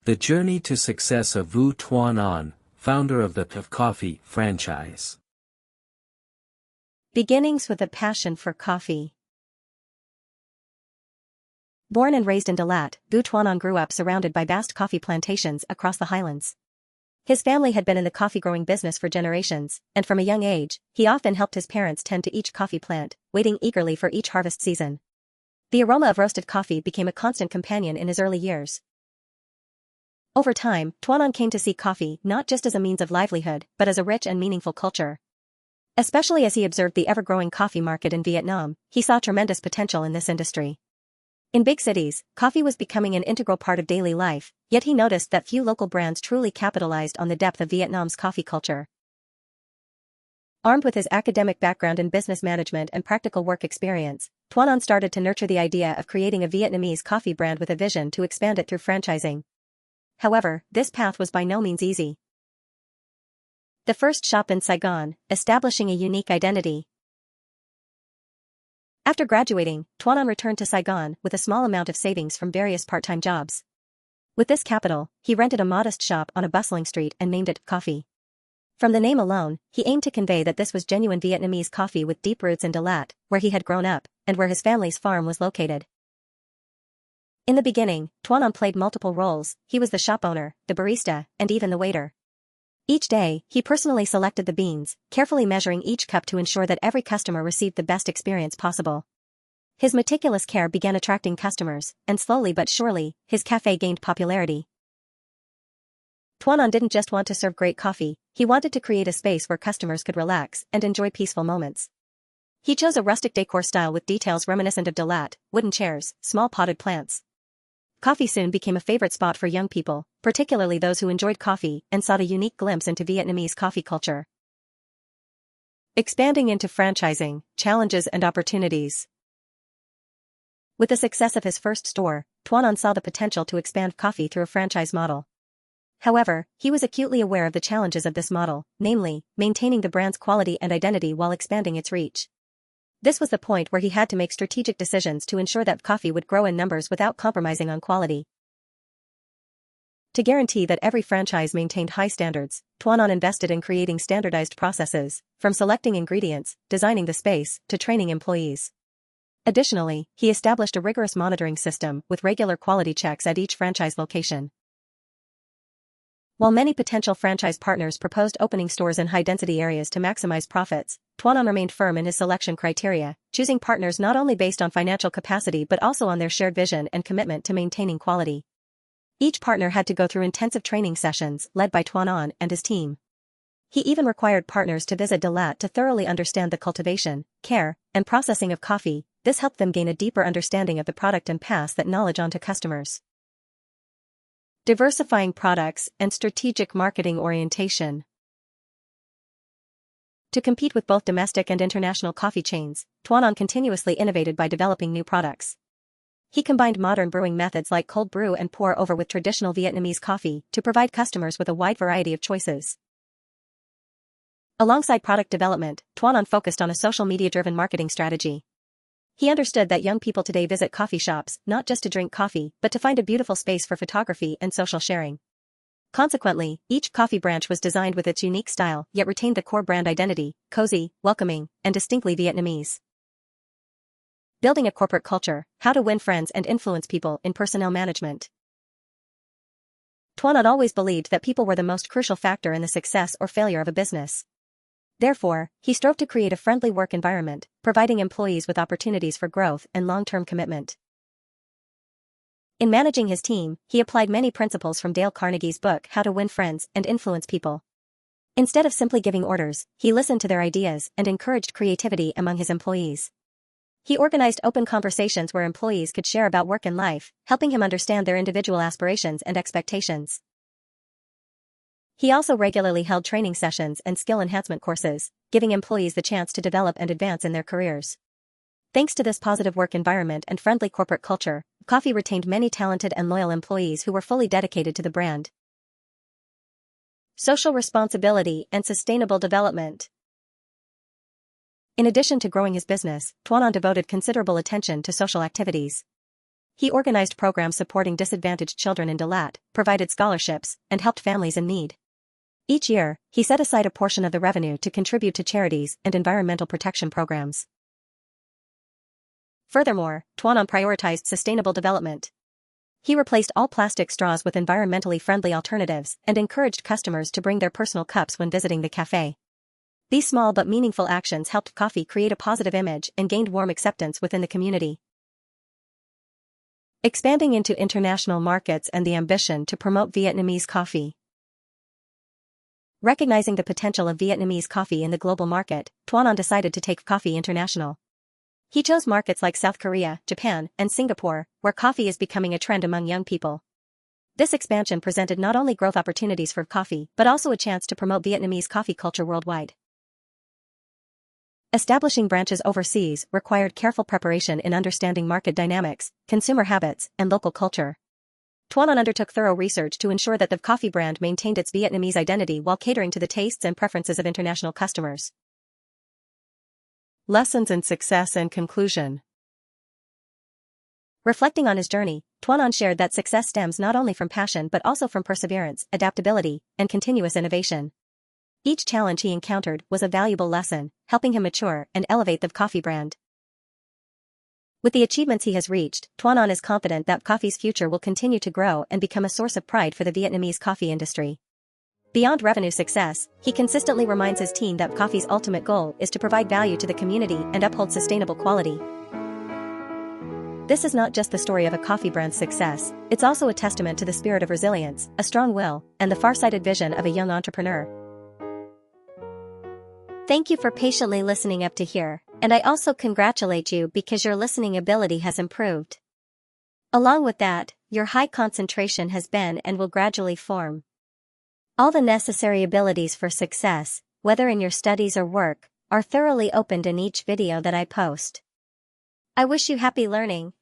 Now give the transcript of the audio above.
The journey to success of Vu Tuan An, founder of the Puff Coffee franchise. Beginnings with a passion for coffee. Born and raised in Dalat, Vu Tuan An grew up surrounded by vast coffee plantations across the highlands. His family had been in the coffee-growing business for generations, and from a young age, he often helped his parents tend to each coffee plant, waiting eagerly for each harvest season. The aroma of roasted coffee became a constant companion in his early years. Over time, Tuan An came to see coffee not just as a means of livelihood but as a rich and meaningful culture. Especially as he observed the ever-growing coffee market in Vietnam, he saw tremendous potential in this industry. In big cities, coffee was becoming an integral part of daily life, yet he noticed that few local brands truly capitalized on the depth of Vietnam's coffee culture. Armed with his academic background in business management and practical work experience, Tuan An started to nurture the idea of creating a Vietnamese coffee brand with a vision to expand it through franchising. However, this path was by no means easy. The first shop in Saigon, establishing a unique identity. After graduating, Tuan An returned to Saigon with a small amount of savings from various part-time jobs. With this capital, he rented a modest shop on a bustling street and named it Coffee. From the name alone, he aimed to convey that this was genuine Vietnamese coffee with deep roots in Dalat, where he had grown up, and where his family's farm was located. In the beginning, Tuan An played multiple roles. He was the shop owner, the barista, and even the waiter. Each day, he personally selected the beans, carefully measuring each cup to ensure that every customer received the best experience possible. His meticulous care began attracting customers, and slowly but surely, his cafe gained popularity. Tuan An didn't just want to serve great coffee, he wanted to create a space where customers could relax and enjoy peaceful moments. He chose a rustic decor style with details reminiscent of Dalat, wooden chairs, small potted plants. Coffee soon became a favorite spot for young people, particularly those who enjoyed coffee and sought a unique glimpse into Vietnamese coffee culture. Expanding into franchising, challenges and opportunities. With the success of his first store, Tuan An saw the potential to expand coffee through a franchise model. However, he was acutely aware of the challenges of this model, namely, maintaining the brand's quality and identity while expanding its reach. This was the point where he had to make strategic decisions to ensure that coffee would grow in numbers without compromising on quality. To guarantee that every franchise maintained high standards, Tuan An invested in creating standardized processes, from selecting ingredients, designing the space, to training employees. Additionally, he established a rigorous monitoring system with regular quality checks at each franchise location. While many potential franchise partners proposed opening stores in high-density areas to maximize profits, Tuan An remained firm in his selection criteria, choosing partners not only based on financial capacity but also on their shared vision and commitment to maintaining quality. Each partner had to go through intensive training sessions led by Tuan An and his team. He even required partners to visit Dalat to thoroughly understand the cultivation, care, and processing of coffee. This helped them gain a deeper understanding of the product and pass that knowledge on to customers. Diversifying products and strategic marketing orientation. To compete with both domestic and international coffee chains, Tuan An continuously innovated by developing new products. He combined modern brewing methods like cold brew and pour over with traditional Vietnamese coffee to provide customers with a wide variety of choices. Alongside product development, Tuan An focused on a social media-driven marketing strategy. He understood that young people today visit coffee shops not just to drink coffee but to find a beautiful space for photography and social sharing. Consequently, each coffee branch was designed with its unique style yet retained the core brand identity, cozy, welcoming, and distinctly Vietnamese. Building a corporate culture, how to win friends and influence people in personnel management. Tuan An always believed that people were the most crucial factor in the success or failure of a business. Therefore, he strove to create a friendly work environment, providing employees with opportunities for growth and long-term commitment. In managing his team, he applied many principles from Dale Carnegie's book How to Win Friends and Influence People. Instead of simply giving orders, he listened to their ideas and encouraged creativity among his employees. He organized open conversations where employees could share about work and life, helping him understand their individual aspirations and expectations. He also regularly held training sessions and skill enhancement courses, giving employees the chance to develop and advance in their careers. Thanks to this positive work environment and friendly corporate culture, Coffee retained many talented and loyal employees who were fully dedicated to the brand. Social responsibility and sustainable development. In addition to growing his business, Tuan An devoted considerable attention to social activities. He organized programs supporting disadvantaged children in Dalat, provided scholarships, and helped families in need. Each year, he set aside a portion of the revenue to contribute to charities and environmental protection programs. Furthermore, Tuanon prioritized sustainable development. He replaced all plastic straws with environmentally friendly alternatives and encouraged customers to bring their personal cups when visiting the cafe. These small but meaningful actions helped coffee create a positive image and gained warm acceptance within the community. Expanding into international markets and the ambition to promote Vietnamese coffee. Recognizing the potential of Vietnamese coffee in the global market, Tuanon decided to take coffee international. He chose markets like South Korea, Japan, and Singapore, where coffee is becoming a trend among young people. This expansion presented not only growth opportunities for coffee but also a chance to promote Vietnamese coffee culture worldwide. Establishing branches overseas required careful preparation in understanding market dynamics, consumer habits, and local culture. Tuanon undertook thorough research to ensure that the coffee brand maintained its Vietnamese identity while catering to the tastes and preferences of international customers. Lessons in success and conclusion. Reflecting on his journey, Tuanon shared that success stems not only from passion but also from perseverance, adaptability, and continuous innovation. Each challenge he encountered was a valuable lesson, helping him mature and elevate the coffee brand. With the achievements he has reached, Tuanon is confident that coffee's future will continue to grow and become a source of pride for the Vietnamese coffee industry. Beyond revenue success, he consistently reminds his team that coffee's ultimate goal is to provide value to the community and uphold sustainable quality. This is not just the story of a coffee brand's success, it's also a testament to the spirit of resilience, a strong will, and the far-sighted vision of a young entrepreneur. Thank you for patiently listening up to here, and I also congratulate you because your listening ability has improved. Along with that, your high concentration has been and will gradually form. All the necessary abilities for success, whether in your studies or work, are thoroughly opened in each video that I post. I wish you happy learning,